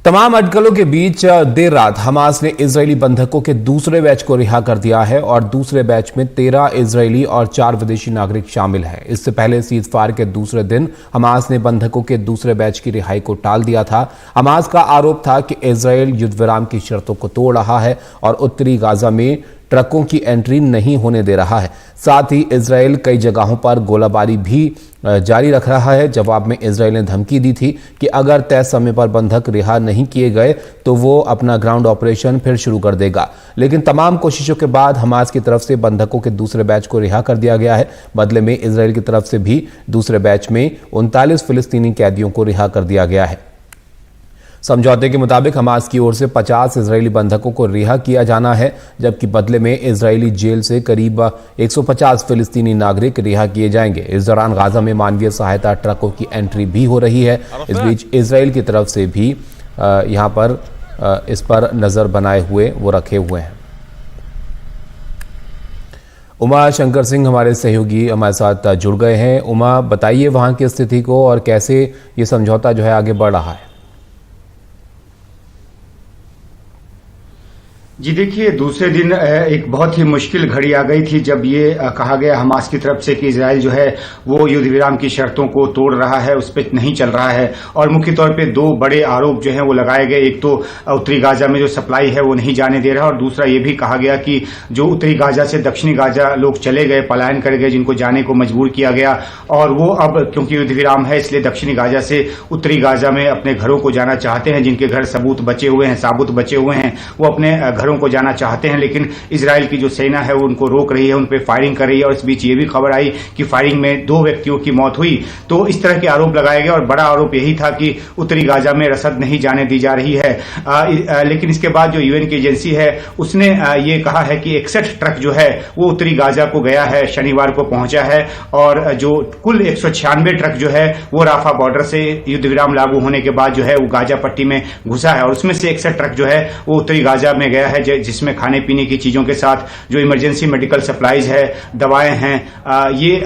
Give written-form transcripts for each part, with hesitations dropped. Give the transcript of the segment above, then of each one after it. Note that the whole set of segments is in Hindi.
तमाम अटकलों के बीच देर रात हमास ने इजरायली बंधकों के दूसरे बैच को रिहा कर दिया है और दूसरे बैच में 13 इजरायली और 4 विदेशी नागरिक शामिल हैं। इससे पहले सीजफायर के दूसरे दिन हमास ने बंधकों के दूसरे बैच की रिहाई को टाल दिया था। हमास का आरोप था कि इजरायल युद्ध विराम की शर्तों को तोड़ रहा है और उत्तरी गाजा में ट्रकों की एंट्री नहीं होने दे रहा है। साथ ही इजरायल कई जगहों पर गोलाबारी भी जारी रख रहा है। जवाब में इजरायल ने धमकी दी थी कि अगर तय समय पर बंधक रिहा नहीं किए गए तो वो अपना ग्राउंड ऑपरेशन फिर शुरू कर देगा। लेकिन तमाम कोशिशों के बाद हमास की तरफ से बंधकों के दूसरे बैच को रिहा कर दिया गया है। बदले में इजरायल की तरफ से भी दूसरे बैच में 39 फिलिस्तीनी कैदियों को रिहा कर दिया गया है। समझौते के मुताबिक हमास की ओर से 50 इजरायली बंधकों को रिहा किया जाना है, जबकि बदले में इजरायली जेल से करीब 150 फिलिस्तीनी नागरिक रिहा किए जाएंगे। इस दौरान गाजा में मानवीय सहायता ट्रकों की एंट्री भी हो रही है। इस बीच इजरायल की तरफ से भी यहां पर इस पर नजर बनाए हुए वो रखे हुए हैं। उमा शंकर सिंह हमारे सहयोगी हमारे साथ जुड़ गए हैं। उमा, बताइए वहां की स्थिति को और कैसे ये समझौता जो है आगे बढ़ रहा है। जी देखिए, दूसरे दिन एक बहुत ही मुश्किल घड़ी आ गई थी जब ये कहा गया हमास की तरफ से कि इजराइल जो है वो युद्ध विराम की शर्तों को तोड़ रहा है, उस पर नहीं चल रहा है। और मुख्य तौर पे दो बड़े आरोप जो हैं वो लगाए गए। एक तो उत्तरी गाजा में जो सप्लाई है वो नहीं जाने दे रहा, और दूसरा ये भी कहा गया कि जो उत्तरी गाजा से दक्षिणी गाजा लोग चले गए, पलायन कर गए, जिनको जाने को मजबूर किया गया, और वो अब क्योंकि युद्ध विराम है इसलिए दक्षिणी गाजा से उत्तरी गाजा में अपने घरों को जाना चाहते हैं। जिनके घर साबुत बचे हुए हैं वो अपने घरों को जाना चाहते हैं, लेकिन इजराइल की जो सेना है वो उनको रोक रही है, उन पे फायरिंग कर रही है। और इस बीच ये भी खबर आई कि फायरिंग में 2 व्यक्तियों की मौत हुई। तो इस तरह के आरोप लगाए गए और बड़ा आरोप यही था कि उत्तरी गाजा में रसद नहीं जाने दी जा रही है। लेकिन इसके बाद जो यूएन की एजेंसी है उसने ये कहा है कि 61 ट्रक जो है वो उत्तरी गाजा को गया है, शनिवार को पहुंचा है, और जो कुल 196 ट्रक जो है वो राफा बॉर्डर से युद्ध विराम लागू होने के बाद जो है वो गाजा पट्टी में घुसा है। और उसमें से 61 ट्रक जो है वो उत्तरी गाजा में गया है, जिसमें खाने पीने की चीजों के साथ जो इमरजेंसी मेडिकल सप्लाईज है, दवाएं हैं, ये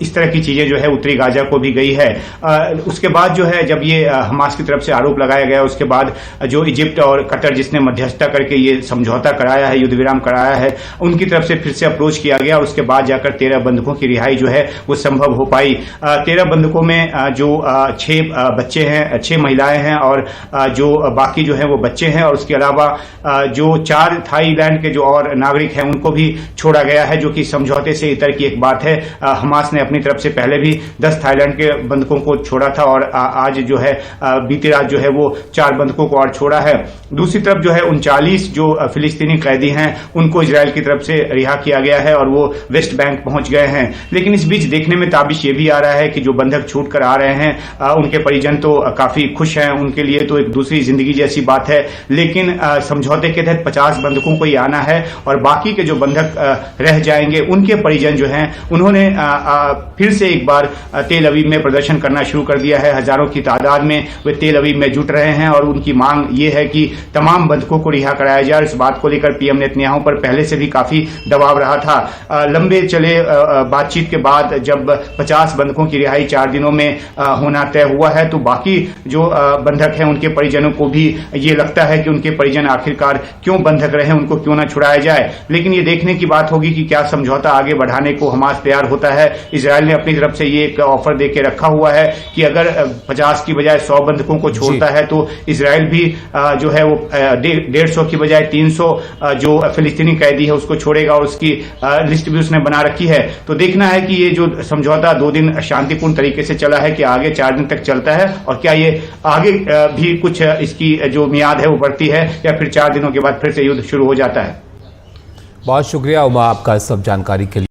इस तरह की चीजें जो है उत्तरी गाजा को भी गई है। उसके बाद जो है जब ये हमास की तरफ से आरोप लगाया गया, उसके बाद जो इजिप्ट और कतर जिसने मध्यस्थता करके ये समझौता कराया है, युद्ध विराम कराया है, उनकी तरफ से फिर से अप्रोच किया गया और उसके बाद जाकर 13 बंधकों की रिहाई जो है वो संभव हो पाई। 13 बंधकों में जो 6 बच्चे हैं, 6 महिलाएं हैं और जो बाकी जो है वो बच्चे हैं। और उसके अलावा जो 4 थाईलैंड के जो और नागरिक हैं उनको भी छोड़ा गया है, जो कि समझौते से इतर की एक बात है। हमास ने अपनी तरफ से पहले भी 10 थाईलैंड के बंधकों को छोड़ा था और आज जो है बीती रात जो है वो 4 बंधकों को और छोड़ा है। दूसरी तरफ जो है 39 जो फिलिस्तीनी कैदी हैं उनको इजरायल की तरफ से रिहा किया गया है और वो वेस्ट बैंक पहुंच गए हैं। लेकिन इस बीच देखने में ताबिश ये भी आ रहा है कि जो बंधक छूट कर आ रहे हैं उनके परिजन तो काफी खुश हैं, उनके लिए तो एक दूसरी जिंदगी जैसी बात है। लेकिन समझौते के तहत 50 बंधकों को ही आना है और बाकी के जो बंधक रह जाएंगे उनके परिजन जो हैं उन्होंने फिर से एक बार तेल अवीव में प्रदर्शन करना शुरू कर दिया है। हजारों की तादाद में वे तेल अवीव में जुट रहे हैं और उनकी मांग ये है कि तमाम बंधकों को रिहा कराया जाए। इस बात को लेकर पीएम नेतन्याहू पर पहले से भी काफी दबाव रहा था। लंबे चले बातचीत के बाद जब 50 बंधकों की रिहाई 4 दिनों में होना तय हुआ है, तो बाकी जो बंधक हैं उनके परिजनों को भी ये लगता है कि उनके परिजन आखिरकार क्यों बंधक रहे, उनको क्यों ना छुड़ाया जाए। लेकिन ये देखने की बात होगी कि क्या समझौता आगे बढ़ाने को हमास तैयार होता है। इजरायल ने अपनी तरफ से ये एक ऑफर देके रखा हुआ है कि अगर 50 की बजाय 100 बंधकों को छोड़ता है तो इजरायल भी जो है वो 150 की बजाय 300 जो फिलिस्तीनी कैदी है उसको छोड़ेगा और उसकी लिस्ट भी उसने बना रखी है। तो देखना है कि ये जो समझौता 2 दिन शांतिपूर्ण तरीके से चला है कि आगे 4 दिन तक चलता है, और क्या ये आगे भी कुछ इसकी जो मियाद है वो बढ़ती है या फिर 4 दिनों के बाद फिर से युद्ध शुरू हो जाता है। बहुत शुक्रिया उमा आपका सब जानकारी के लिए।